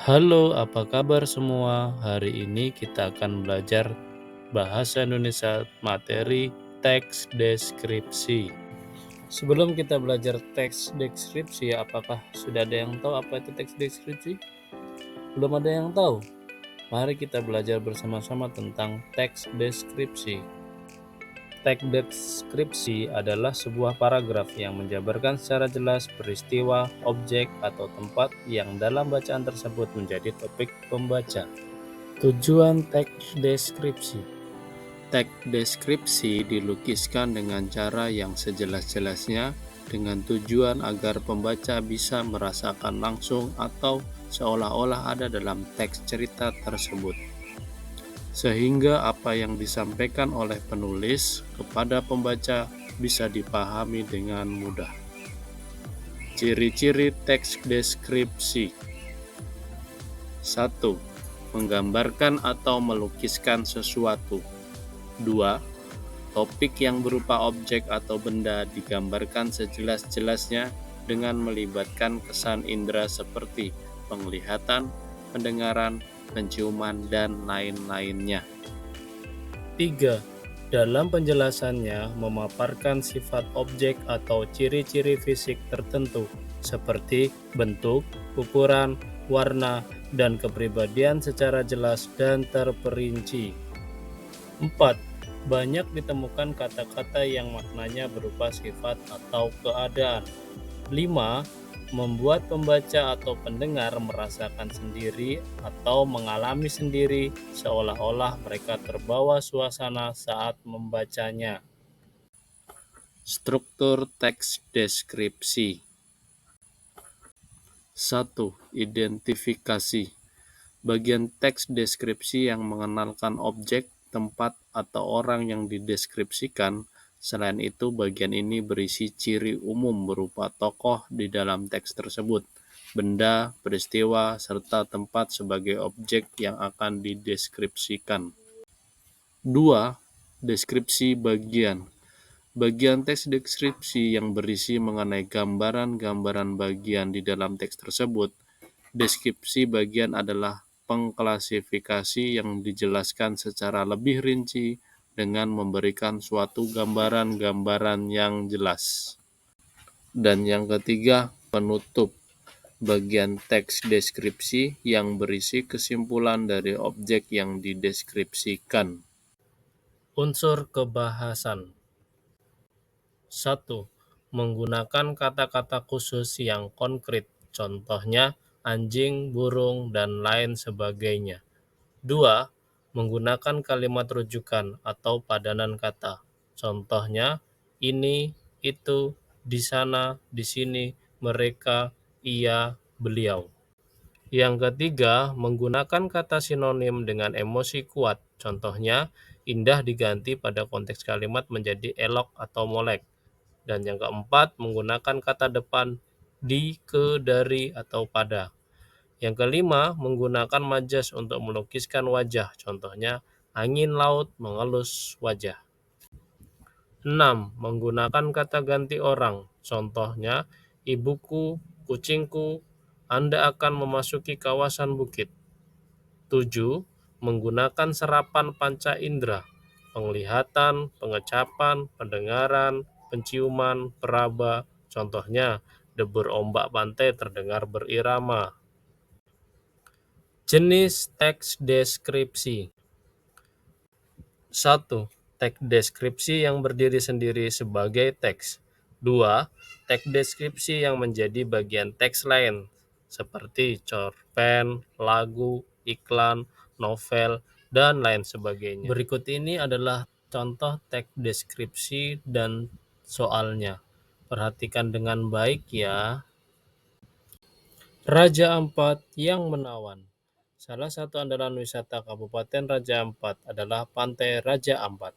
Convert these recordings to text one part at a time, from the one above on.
Halo, apa kabar semua? Hari ini kita akan belajar bahasa Indonesia materi teks deskripsi. Sebelum kita belajar teks deskripsi, apakah sudah ada yang tahu apa itu teks deskripsi? Belum ada yang tahu? Mari kita belajar bersama-sama tentang teks deskripsi. Teks deskripsi adalah sebuah paragraf yang menjabarkan secara jelas peristiwa, objek, atau tempat yang dalam bacaan tersebut menjadi topik pembaca. Tujuan teks deskripsi. Teks deskripsi dilukiskan dengan cara yang sejelas-jelasnya dengan tujuan agar pembaca bisa merasakan langsung atau seolah-olah ada dalam teks cerita tersebut, sehingga apa yang disampaikan oleh penulis kepada pembaca bisa dipahami dengan mudah. Ciri-ciri teks deskripsi. 1. Menggambarkan atau melukiskan sesuatu. 2. Topik yang berupa objek atau benda digambarkan sejelas-jelasnya dengan melibatkan kesan indera seperti penglihatan, pendengaran, penciuman, dan lain-lainnya. 3. Dalam penjelasannya memaparkan sifat objek atau ciri-ciri fisik tertentu seperti bentuk, ukuran, warna, dan kepribadian secara jelas dan terperinci. 4. Banyak ditemukan kata-kata yang maknanya berupa sifat atau keadaan. 5. Membuat pembaca atau pendengar merasakan sendiri atau mengalami sendiri seolah-olah mereka terbawa suasana saat membacanya. Struktur teks deskripsi. 1. Identifikasi. Bagian teks deskripsi yang mengenalkan objek, tempat, atau orang yang dideskripsikan. Selain itu, bagian ini berisi ciri umum berupa tokoh di dalam teks tersebut, benda, peristiwa, serta tempat sebagai objek yang akan dideskripsikan. 2. Deskripsi bagian. Bagian teks deskripsi yang berisi mengenai gambaran-gambaran bagian di dalam teks tersebut. Deskripsi bagian adalah pengklasifikasi yang dijelaskan secara lebih rinci dengan memberikan suatu gambaran-gambaran yang jelas. Dan yang ketiga, penutup. Bagian teks deskripsi yang berisi kesimpulan dari objek yang dideskripsikan. Unsur kebahasan. 1. Menggunakan kata-kata khusus yang konkret, contohnya anjing, burung, dan lain sebagainya. 2. Menggunakan kalimat rujukan atau padanan kata, contohnya ini, itu, di sana, di sini, mereka, ia, beliau. Yang ketiga, menggunakan kata sinonim dengan emosi kuat, contohnya indah diganti pada konteks kalimat menjadi elok atau molek. Dan yang keempat, menggunakan kata depan di, ke, dari, atau pada. Yang kelima, menggunakan majas untuk melukiskan wajah, contohnya angin laut mengelus wajah. 6. Menggunakan kata ganti orang, contohnya ibuku, kucingku, Anda akan memasuki kawasan bukit. 7. Menggunakan serapan panca indera, penglihatan, pengecapan, pendengaran, penciuman, peraba, contohnya debur ombak pantai terdengar berirama. Jenis teks deskripsi. 1. Teks deskripsi yang berdiri sendiri sebagai teks. 2. Teks deskripsi yang menjadi bagian teks lain, seperti cerpen, lagu, iklan, novel, dan lain sebagainya. Berikut ini adalah contoh teks deskripsi dan soalnya. Perhatikan dengan baik ya. Raja Ampat yang menawan. Salah satu andalan wisata Kabupaten Raja Ampat adalah Pantai Raja Ampat.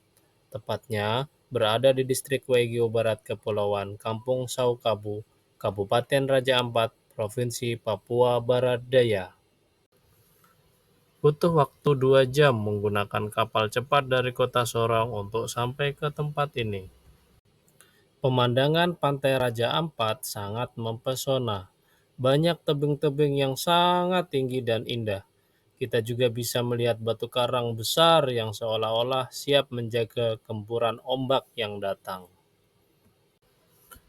Tepatnya berada di distrik Waigeo Barat Kepulauan Kampung Saukabu, Kabupaten Raja Ampat, Provinsi Papua Barat Daya. Butuh waktu 2 jam menggunakan kapal cepat dari kota Sorong untuk sampai ke tempat ini. Pemandangan Pantai Raja Ampat sangat mempesona. Banyak tebing-tebing yang sangat tinggi dan indah. Kita juga bisa melihat batu karang besar yang seolah-olah siap menjaga gempuran ombak yang datang.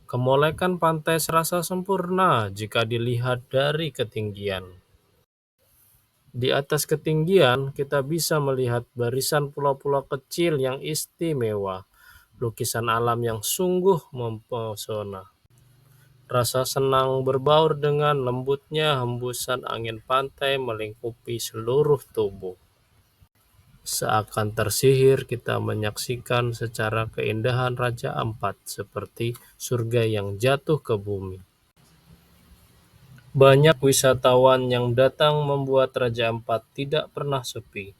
Kemolekan pantai serasa sempurna jika dilihat dari ketinggian. Di atas ketinggian, kita bisa melihat barisan pulau-pulau kecil yang istimewa, lukisan alam yang sungguh mempesona. Rasa senang berbaur dengan lembutnya hembusan angin pantai melingkupi seluruh tubuh. Seakan tersihir kita menyaksikan secara keindahan Raja Ampat seperti surga yang jatuh ke bumi. Banyak wisatawan yang datang membuat Raja Ampat tidak pernah sepi.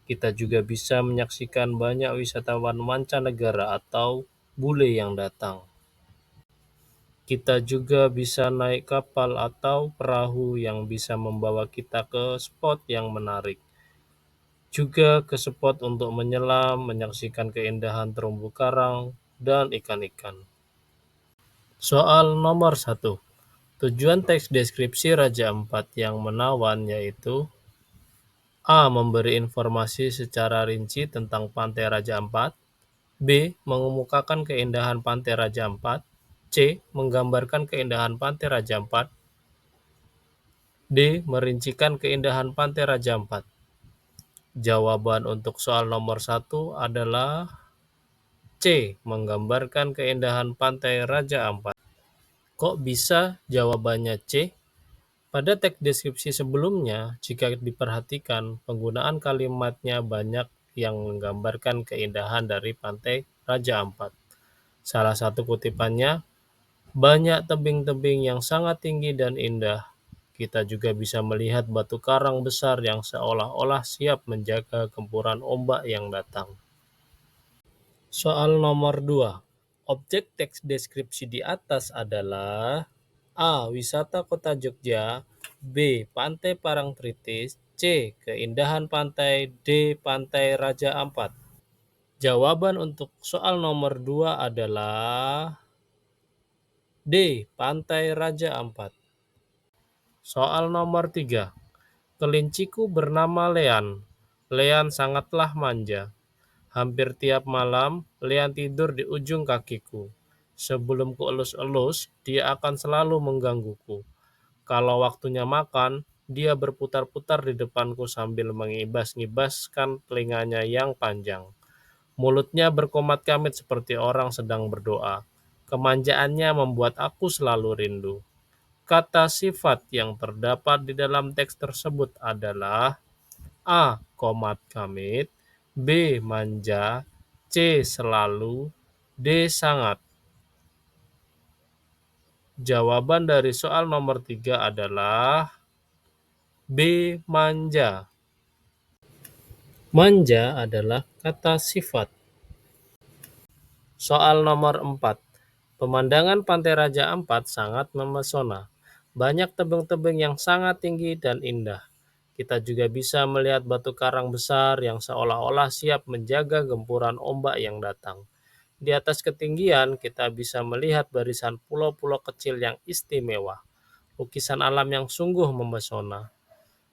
Kita juga bisa menyaksikan banyak wisatawan mancanegara atau bule yang datang. Kita juga bisa naik kapal atau perahu yang bisa membawa kita ke spot yang menarik. Juga ke spot untuk menyelam, menyaksikan keindahan terumbu karang, dan ikan-ikan. Soal nomor 1. Tujuan teks deskripsi Raja Ampat yang menawan yaitu A. Memberi informasi secara rinci tentang Pantai Raja Ampat. B. Mengemukakan keindahan Pantai Raja Ampat. C. Menggambarkan keindahan Pantai Raja Ampat. D. Merincikan keindahan Pantai Raja Ampat. Jawaban untuk soal nomor 1 adalah C. Menggambarkan keindahan Pantai Raja Ampat. Kok bisa jawabannya C? Pada teks deskripsi sebelumnya, jika diperhatikan, penggunaan kalimatnya banyak yang menggambarkan keindahan dari Pantai Raja Ampat. Salah satu kutipannya, banyak tebing-tebing yang sangat tinggi dan indah. Kita juga bisa melihat batu karang besar yang seolah-olah siap menjaga gempuran ombak yang datang. Soal nomor 2. Objek teks deskripsi di atas adalah A. Wisata Kota Jogja. B. Pantai Parangtritis. C. Keindahan pantai. D. Pantai Raja Ampat. Jawaban untuk soal nomor 2 adalah D. Pantai Raja Ampat. Soal nomor 3. Kelinciku bernama Lean. Lean sangatlah manja. Hampir tiap malam, Lean tidur di ujung kakiku. Sebelum kuelus-elus, dia akan selalu menggangguku. Kalau waktunya makan, dia berputar-putar di depanku sambil mengibas-ngibaskan telinganya yang panjang. Mulutnya berkomat-kamit seperti orang sedang berdoa. Kemanjaannya membuat aku selalu rindu. Kata sifat yang terdapat di dalam teks tersebut adalah A. Komat kamit. B. Manja. C. Selalu. D. Sangat. Jawaban dari soal nomor 3 adalah B. Manja. Manja adalah kata sifat. Soal nomor 4. Pemandangan Pantai Raja Ampat sangat memesona. Banyak tebing-tebing yang sangat tinggi dan indah. Kita juga bisa melihat batu karang besar yang seolah-olah siap menjaga gempuran ombak yang datang. Di atas ketinggian, kita bisa melihat barisan pulau-pulau kecil yang istimewa. Lukisan alam yang sungguh memesona.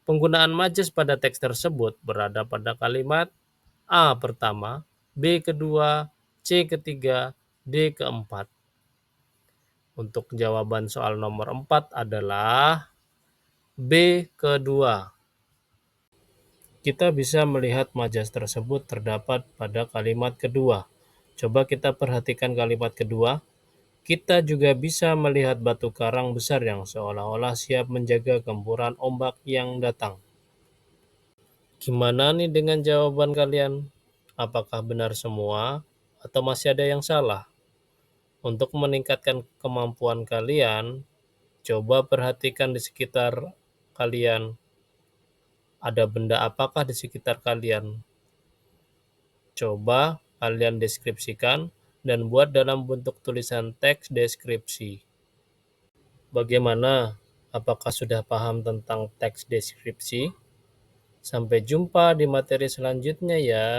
Penggunaan majas pada teks tersebut berada pada kalimat A pertama, B kedua, C ketiga, D keempat. Untuk jawaban soal nomor 4 adalah B kedua. Kita bisa melihat majas tersebut terdapat pada kalimat kedua. Coba kita perhatikan kalimat kedua. Kita juga bisa melihat batu karang besar yang seolah-olah siap menjaga gempuran ombak yang datang. Gimana nih dengan jawaban kalian? Apakah benar semua atau masih ada yang salah? Untuk meningkatkan kemampuan kalian, coba perhatikan di sekitar kalian. Ada benda apakah di sekitar kalian? Coba kalian deskripsikan dan buat dalam bentuk tulisan teks deskripsi. Bagaimana? Apakah sudah paham tentang teks deskripsi? Sampai jumpa di materi selanjutnya ya.